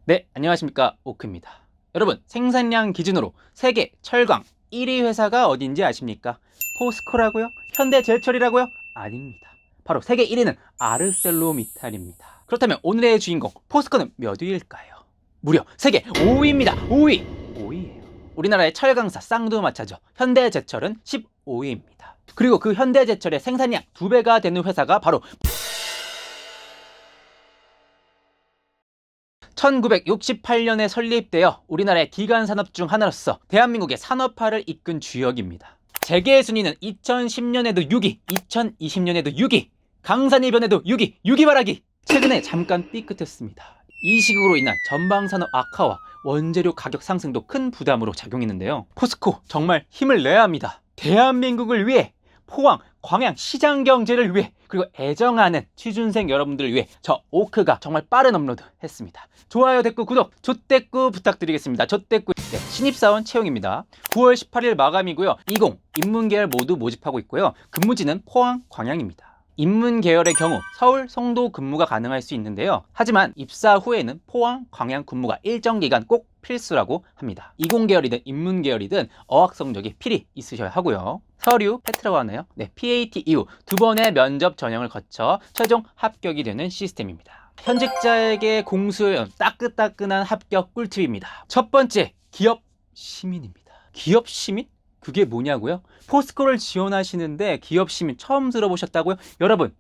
네, 안녕하십니까. 오크입니다. 여러분, 생산량 기준으로 세계 철강 1위 회사가 어딘지 아십니까? 포스코라고요? 현대제철이라고요? 아닙니다. 바로 세계 1위는 아르셀로미탈입니다. 그렇다면 오늘의 주인공 포스코는 몇 위일까요? 무려 세계 5위입니다. 5위! 5위예요. 우리나라의 철강사 쌍두마차죠. 현대제철은 15위입니다. 그리고 그 현대제철의 생산량 2배가 되는 회사가 바로 1968년에 설립되어 우리나라의 기간 산업 중 하나로서 대한민국의 산업화를 이끈 주역입니다. 재계 순위는 2010년에도 6위, 2020년에도 6위, 강산이변에도 6위, 6위 바라기! 최근에 잠깐 삐끗했습니다. 이 시국으로 인한 전방산업 악화와 원재료 가격 상승도 큰 부담으로 작용했는데요. 포스코 정말 힘을 내야 합니다. 대한민국을 위해, 포항, 광양 시장 경제를 위해, 그리고 애정하는 취준생 여러분들을 위해 저 오크가 정말 빠른 업로드 했습니다. 좋아요, 댓글, 구독, 좆댓구 부탁드리겠습니다. 좆댓구. 네, 신입사원 채용입니다. 9월 18일 마감이고요. 20 인문계열 모두 모집하고 있고요. 근무지는 포항, 광양입니다. 인문계열의 경우 서울, 송도 근무가 가능할 수 있는데요. 하지만 입사 후에는 포항, 광양 근무가 일정 기간 꼭 필수라고 합니다. 이공계열이든 인문계열이든 어학 성적이 필히 있으셔야 하고요. 서류, 패트라고 하나요? 네, PAT 이후 2번의 면접 전형을 거쳐 최종 합격이 되는 시스템입니다. 현직자에게 공수해온 따끈따끈한 합격 꿀팁입니다. 첫 번째, 기업 시민입니다. 기업 시민? 그게 뭐냐고요? 포스코를 지원하시는데 기업 시민 처음 들어보셨다고요? 여러분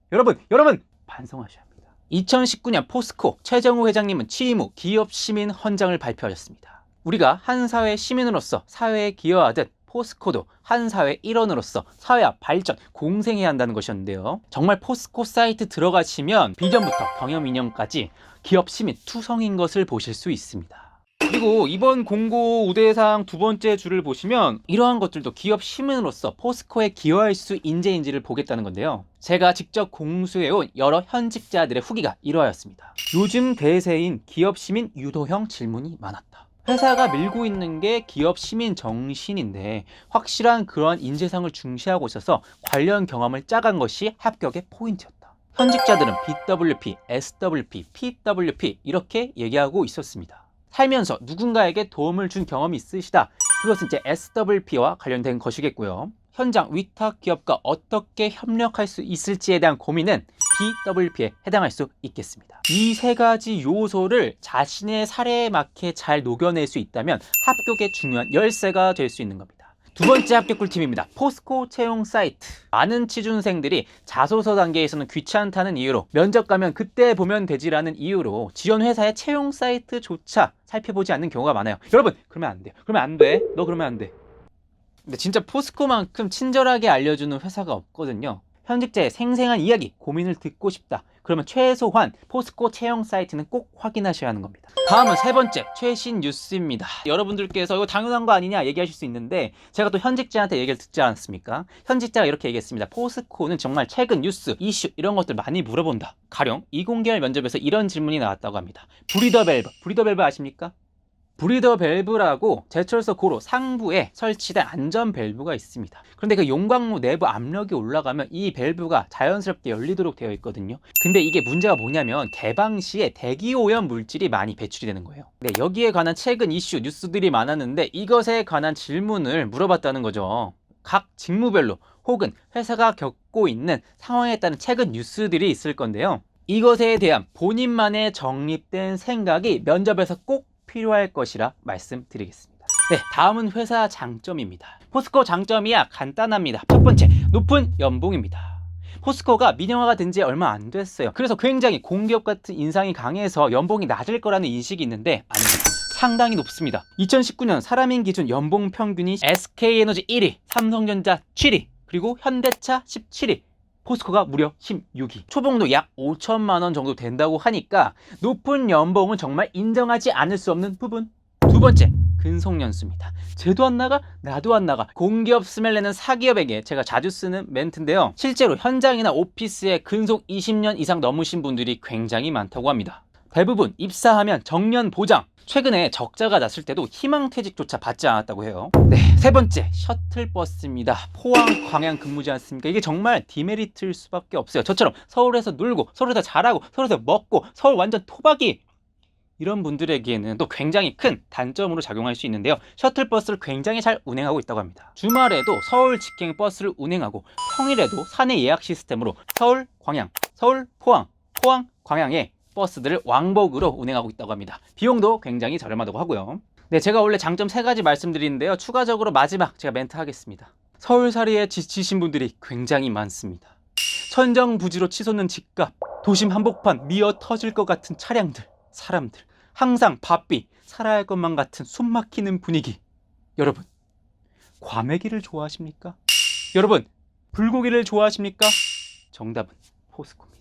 반성하셔야 합니다. 2019년 포스코 최정우 회장님은 취임 후 기업 시민 헌장을 발표하셨습니다. 우리가 한 사회 시민으로서 사회에 기여하듯 포스코도 한 사회 일원으로서 사회와 발전, 공생해야 한다는 것이었는데요. 정말 포스코 사이트 들어가시면 비전부터 경영 이념까지 기업 시민 투성인 것을 보실 수 있습니다. 그리고 이번 공고 우대상 두 번째 줄을 보시면 이러한 것들도 기업 시민으로서 포스코에 기여할 수 인재인지를 보겠다는 건데요. 제가 직접 공수해온 여러 현직자들의 후기가 이러하였습니다. 요즘 대세인 기업 시민 유도형 질문이 많았다. 회사가 밀고 있는 게 기업 시민 정신인데 확실한 그러한 인재상을 중시하고 있어서 관련 경험을 짜간 것이 합격의 포인트였다. 현직자들은 BWP, SWP, PWP 이렇게 얘기하고 있었습니다. 살면서 누군가에게 도움을 준 경험이 있으시다. 그것은 이제 SWP와 관련된 것이겠고요. 현장 위탁 기업과 어떻게 협력할 수 있을지에 대한 고민은 BWP에 해당할 수 있겠습니다. 이 세 가지 요소를 자신의 사례에 맞게 잘 녹여낼 수 있다면 합격의 중요한 열쇠가 될 수 있는 겁니다. 두 번째 합격 꿀팁입니다. 포스코 채용 사이트. 많은 취준생들이 자소서 단계에서는 귀찮다는 이유로 면접 가면 그때 보면 되지라는 이유로 지원 회사의 채용 사이트조차 살펴보지 않는 경우가 많아요. 여러분, 그러면 안 돼요. 그러면 안 돼. 너 그러면 안 돼. 근데 진짜 포스코만큼 친절하게 알려주는 회사가 없거든요. 현직자의 생생한 이야기, 고민을 듣고 싶다. 그러면 최소한 포스코 채용 사이트는 꼭 확인하셔야 하는 겁니다. 다음은 세 번째, 최신 뉴스입니다. 여러분들께서 이거 당연한 거 아니냐 얘기하실 수 있는데 제가 또 현직자한테 얘기를 듣지 않았습니까? 현직자가 이렇게 얘기했습니다. 포스코는 정말 최근 뉴스, 이슈 이런 것들 많이 물어본다. 가령 이공계열 면접에서 이런 질문이 나왔다고 합니다. 브리더 밸브 아십니까? 브리더 밸브라고 제철소 고로 상부에 설치된 안전 밸브가 있습니다. 그런데 그 용광로 내부 압력이 올라가면 이 밸브가 자연스럽게 열리도록 되어 있거든요. 근데 이게 문제가 뭐냐면 개방 시에 대기오염 물질이 많이 배출이 되는 거예요. 네, 여기에 관한 최근 이슈 뉴스들이 많았는데 이것에 관한 질문을 물어봤다는 거죠. 각 직무별로 혹은 회사가 겪고 있는 상황에 따른 최근 뉴스들이 있을 건데요. 이것에 대한 본인만의 정립된 생각이 면접에서 꼭 필요할 것이라 말씀드리겠습니다. 네, 다음은 회사 장점입니다. 포스코 장점이야 간단합니다. 첫 번째, 높은 연봉입니다. 포스코가 민영화가 된 지 얼마 안 됐어요. 그래서 굉장히 공기업 같은 인상이 강해서 연봉이 낮을 거라는 인식이 있는데 아닙니다. 상당히 높습니다. 2019년 사람인 기준 연봉 평균이 SK에너지 1위, 삼성전자 7위, 그리고 현대차 17위, 포스코가 무려 16위. 초봉도 약 5천만 원 정도 된다고 하니까 높은 연봉은 정말 인정하지 않을 수 없는 부분. 두 번째, 근속연수입니다. 쟤도 안 나가? 나도 안 나가. 공기업 스멜 내는 사기업에게 제가 자주 쓰는 멘트인데요. 실제로 현장이나 오피스에 근속 20년 이상 넘으신 분들이 굉장히 많다고 합니다. 대부분 입사하면 정년 보장. 최근에 적자가 났을 때도 희망퇴직조차 받지 않았다고 해요. 네, 세 번째, 셔틀버스입니다. 포항, 광양 근무지 않습니까? 이게 정말 디메리트일 수밖에 없어요. 저처럼 서울에서 놀고, 서울에서 자라고, 서울에서 먹고, 서울 완전 토박이 이런 분들에게는 또 굉장히 큰 단점으로 작용할 수 있는데요. 셔틀버스를 굉장히 잘 운행하고 있다고 합니다. 주말에도 서울 직행 버스를 운행하고 평일에도 사내 예약 시스템으로 서울 광양, 서울 포항, 포항 광양의 버스들을 왕복으로 운행하고 있다고 합니다. 비용도 굉장히 저렴하다고 하고요. 네, 제가 원래 장점 3가지 말씀드리는데요. 추가적으로 마지막 제가 멘트 하겠습니다. 서울살이에 지치신 분들이 굉장히 많습니다. 천정부지로 치솟는 집값, 도심 한복판 미어 터질 것 같은 차량들, 사람들, 항상 바삐 살아야 할 것만 같은 숨막히는 분위기. 여러분, 과메기를 좋아하십니까? 여러분, 불고기를 좋아하십니까? 정답은 포스코입니다.